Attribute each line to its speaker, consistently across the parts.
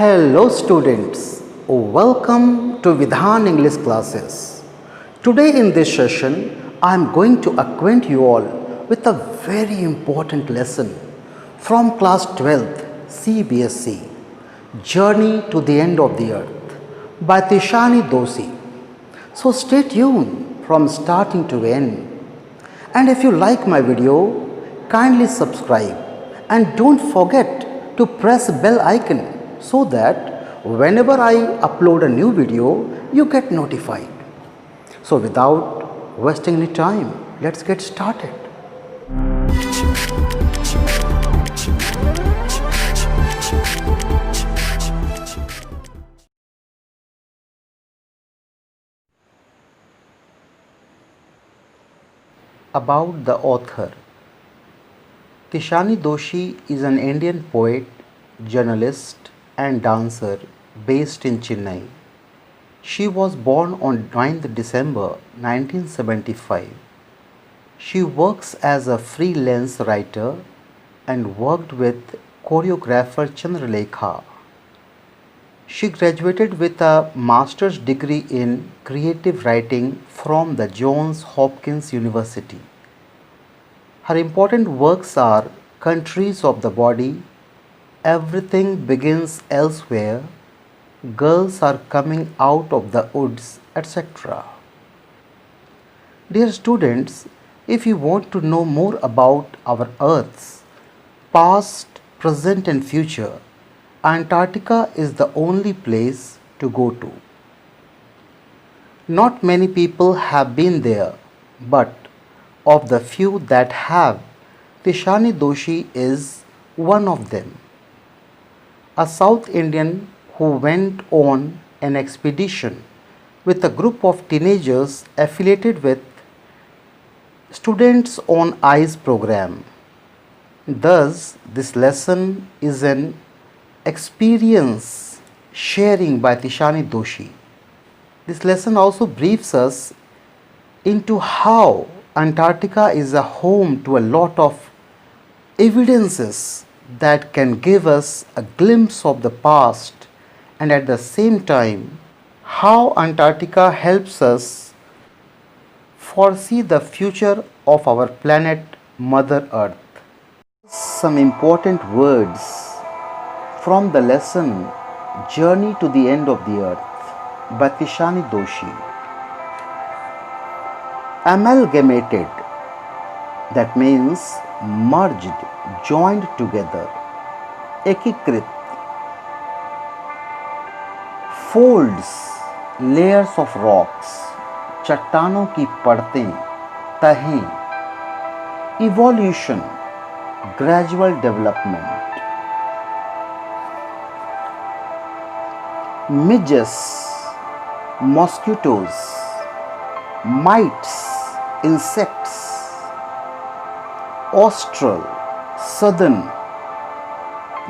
Speaker 1: Hello students, welcome to Vidhan English classes. Today in this session, I am going to acquaint you all with a very important lesson from class 12th CBSE, Journey to the End of the Earth by Tishani Doshi. So stay tuned from starting to end. And if you like my video, kindly subscribe and don't forget to press bell icon so that whenever I upload a new video, you get notified. So without wasting any time, let's get started. About the author. Tishani Doshi is an Indian poet, journalist and dancer based in Chennai. She was born on 9th December 1975. She works as a freelance writer and worked with choreographer Chandralekha. She graduated with a master's degree in creative writing from the Johns Hopkins University. Her important works are Countries of the Body, Everything Begins Elsewhere, Girls Are Coming Out of the Woods, etc. Dear students, if you want to know more about our Earth's past, present and future, Antarctica is the only place to go to. Not many people have been there, but of the few that have, Tishani Doshi is one of them. A South Indian who went on an expedition with a group of teenagers affiliated with Students on Ice program. Thus, this lesson is an experience sharing by Tishani Doshi. This lesson also briefs us into how Antarctica is a home to a lot of evidences that can give us a glimpse of the past, and at the same time how Antarctica helps us foresee the future of our planet Mother Earth. Some important words from the lesson Journey to the End of the Earth by Tishani Doshi. Amalgamated, that means merged, joined together. Ekikrit, folds, layers of rocks, चट्टानों की परतें, तहें. Evolution, gradual development. Midges, mosquitoes. Mites, insects. Austral, southern.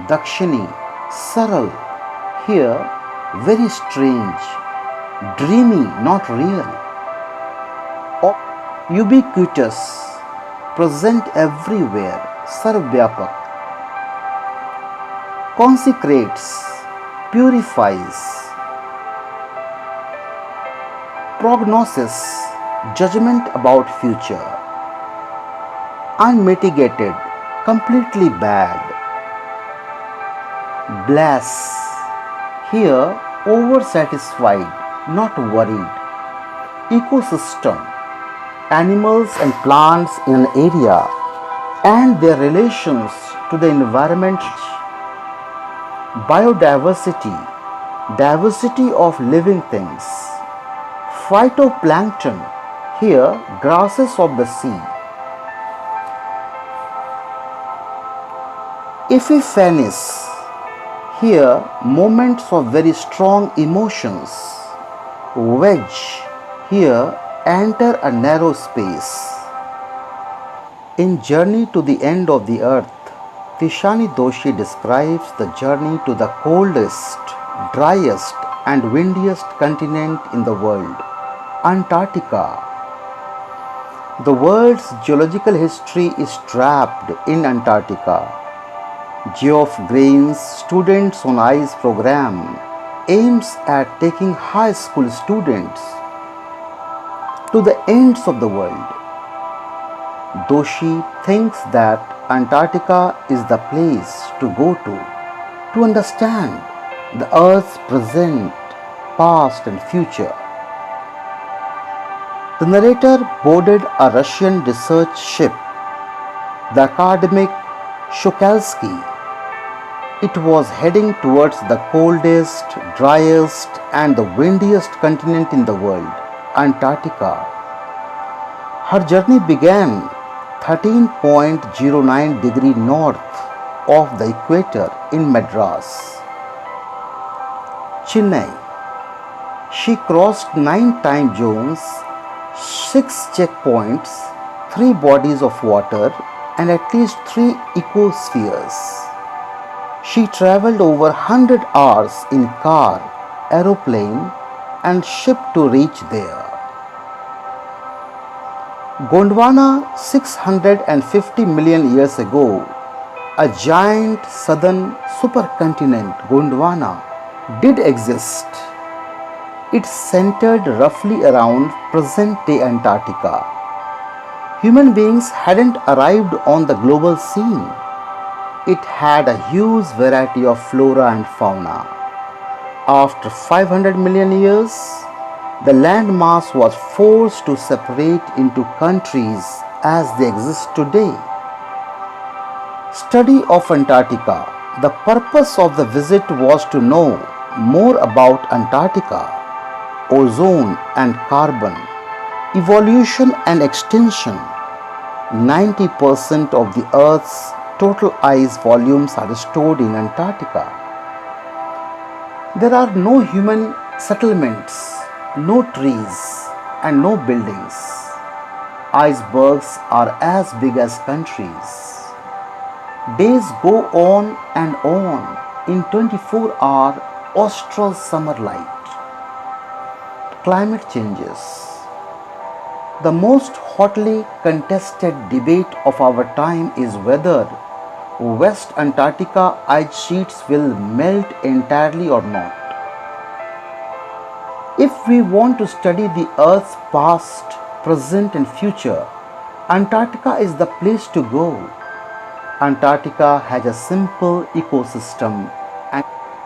Speaker 1: Dakshini, saral. Here, very strange, dreamy, not real. Ubiquitous, present everywhere, sarvyapak. Consecrates, purifies. Prognosis, judgment about future. Unmitigated, completely bad. Bless, here oversatisfied, not worried. Ecosystem, animals and plants in an area and their relations to the environment. Biodiversity, diversity of living things. Phytoplankton, here grasses of the sea. Epiphanes, here moments of very strong emotions. Wedge, here enter a narrow space. In Journey to the End of the Earth, Tishani Doshi describes the journey to the coldest, driest and windiest continent in the world, Antarctica. The world's geological history is trapped in Antarctica. Geoff Green's Students on Ice program aims at taking high school students to the ends of the world. Doshi thinks that Antarctica is the place to go to understand the Earth's present, past, and future. The narrator boarded a Russian research ship, the academic Shukalsky. It was heading towards the coldest, driest, and the windiest continent in the world, Antarctica. Her journey began 13.09 degree north of the equator in Madras, Chennai. She crossed 9 time zones, 6 checkpoints, 3 bodies of water, and at least 3 ecospheres. She traveled over 100 hours in car, aeroplane, and ship to reach there. Gondwana, 650 million years ago, a giant southern supercontinent, Gondwana, did exist. It centered roughly around present-day Antarctica. Human beings hadn't arrived on the global scene. It had a huge variety of flora and fauna. After 500 million years, the landmass was forced to separate into countries as they exist today. Study of Antarctica. The purpose of the visit was to know more about Antarctica, ozone and carbon, evolution and extinction. 90% of the Earth's total ice volumes are stored in Antarctica. There are no human settlements, no trees, and no buildings. Icebergs are as big as countries. Days go on and on in 24-hour austral summer light. Climate changes. The most hotly contested debate of our time is whether West Antarctica ice sheets will melt entirely or not. If we want to study the Earth's past, present, and future, Antarctica is the place to go. Antarctica has a simple ecosystem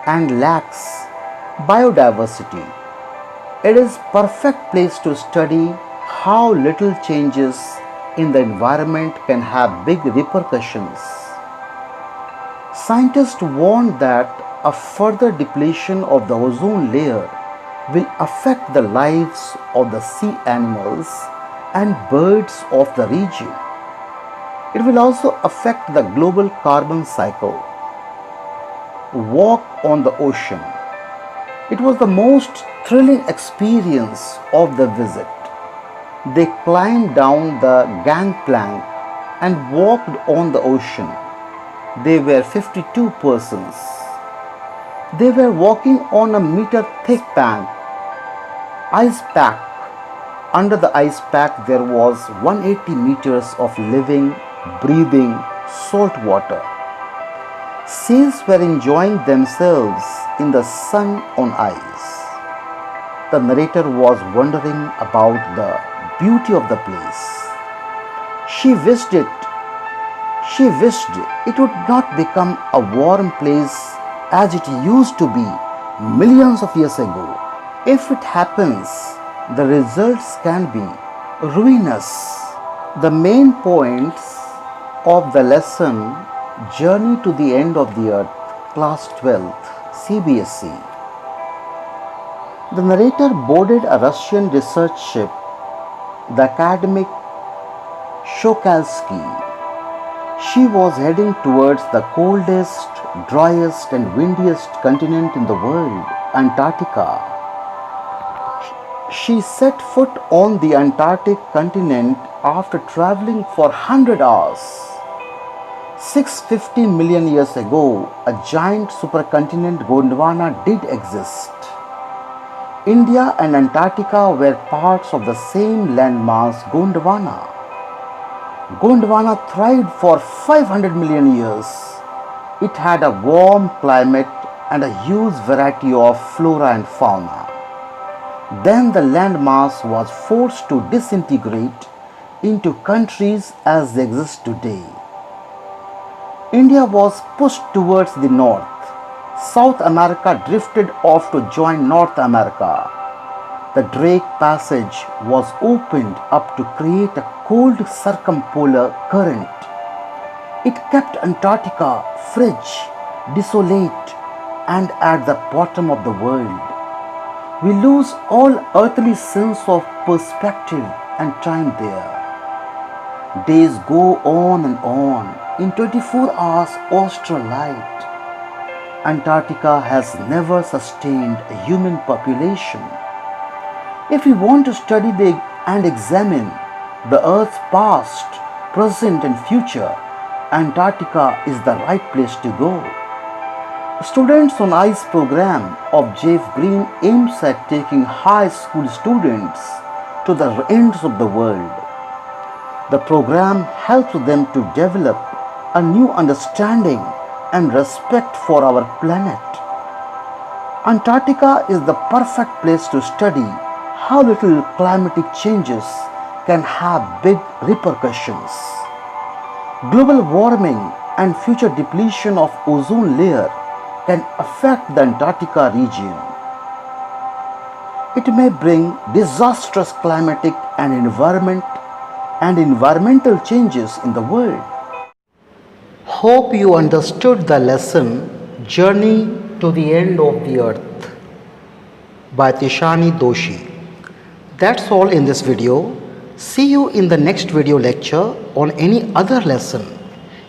Speaker 1: and lacks biodiversity. It is a perfect place to study how little changes in the environment can have big repercussions. Scientists warn that a further depletion of the ozone layer will affect the lives of the sea animals and birds of the region. It will also affect the global carbon cycle. Walk on the ocean. It was the most thrilling experience of the visit. They climbed down the gangplank and walked on the ocean. They were 52 persons. They were walking on a meter-thick ice pack. Under the ice pack there was 180 meters of living, breathing salt water. Seals were enjoying themselves in the sun on ice. The narrator was wondering about the beauty of the place. She wished it would not become a warm place as it used to be millions of years ago. If it happens, the results can be ruinous. The main points of the lesson, Journey to the End of the Earth, Class 12th, CBSE. The narrator boarded a Russian research ship, the academic Shukalsky. She was heading towards the coldest, driest, and windiest continent in the world, Antarctica. She set foot on the Antarctic continent after traveling for 100 hours. 650 million years ago, a giant supercontinent Gondwana did exist. India and Antarctica were parts of the same landmass, Gondwana. Gondwana thrived for 500 million years. It had a warm climate and a huge variety of flora and fauna. Then the landmass was forced to disintegrate into countries as they exist today. India was pushed towards the north. South America drifted off to join North America. The Drake Passage was opened up to create a cold circumpolar current. It kept Antarctica frigid, desolate, and at the bottom of the world. We lose all earthly sense of perspective and time there. Days go on and on in 24 hours austral light. Antarctica has never sustained a human population. If we want to study and examine the Earth's past, present, and future, Antarctica is the right place to go. Students on ICE program of Jeff Green aims at taking high school students to the ends of the world. The program helps them to develop a new understanding and respect for our planet. Antarctica is the perfect place to study how little climatic changes can have big repercussions. Global warming and future depletion of ozone layer can affect the Antarctica region. It may bring disastrous climatic and environmental changes in the world. Hope you understood the lesson Journey to the End of the Earth by Tishani Doshi. That's all in this video. See you in the next video lecture on any other lesson.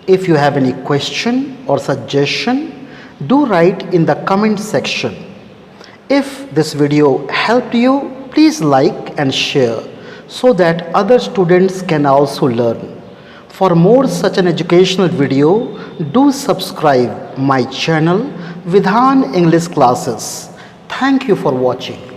Speaker 1: If you have any question or suggestion, do write in the comment section. If this video helped you, please like and share so that other students can also learn. For more such an educational video, do subscribe my channel Vidhan English Classes. Thank you for watching.